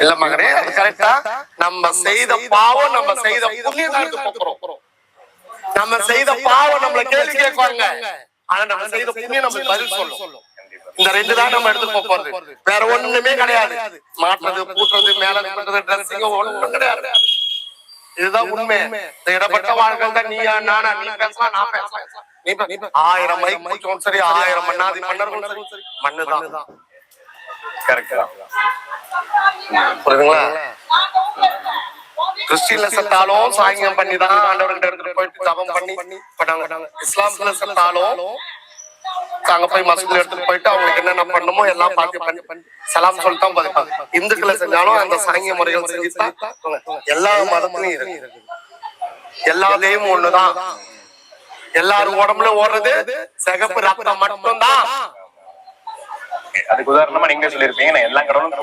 இல்ல மகனே, அது கரெக்டா? நம்ம செய்த பாவம் நம்ம செய்த புண்ணியம் போறோம். நம்ம செய்த பாவம் நம்மள கேள்வி கேட்பாங்க, ஆனா நம்ம செய்த புண்ணியம் நம்மளுக்கு பதில் சொல்லும். இந்த ரெண்டு தான் நம்ம எடுத்து போறது, வேற ஒண்ணுமே கிடையாது. மாட்டுறது, கூட்டுறது, மேல பண்றது, ட்ரெஸ்ஸிங் ஒண்ணும் கிடையாது. இதுதான் உண்மை. இந்த இடப்பட்ட வாழ்க்கை தான் நீயா நானா, நீ பேசலாம் நான் பேசலாம், நீ 1000 மைக் முடிச்சோம் சரி, 1000 மன்னாதி மன்னர்களும் சரி, மண்ணுதான். கரெக்ட் தான். புரியுதுங்களா? கிறிஸ்டின்ல செத்தாலும் சாங்கியம் பண்ணி தான் ஆண்டவர்கிட்ட எடுத்துட்டு போயிட்டு ஜபம் பண்ணி பண்ணாங்க. இஸ்லாம்ல செத்தாலும் அங்க போய் மசூதில எடுத்துட்டு போயிட்டு அவங்களுக்கு என்னென்ன பண்ணுமோ எல்லாம் பார்த்து பண்ணி சலாம் சொல்லிட்டு பதிப்பாங்க. இந்துக்களை செஞ்சாலும் அந்த சாங்கிய முறைகள் செஞ்சுதான் எல்லா மதத்திலையும் இருக்கு. எல்லா தெய்வமும் ஒண்ணுதான். எல்லாரும் உடம்புல ஓடுறது சிகப்பு ரத்தம் மட்டும்தான். அதுக்கு உதாரணமா நீங்களே சொல்லியிருப்பீங்க, நான் எல்லா கடவுளும்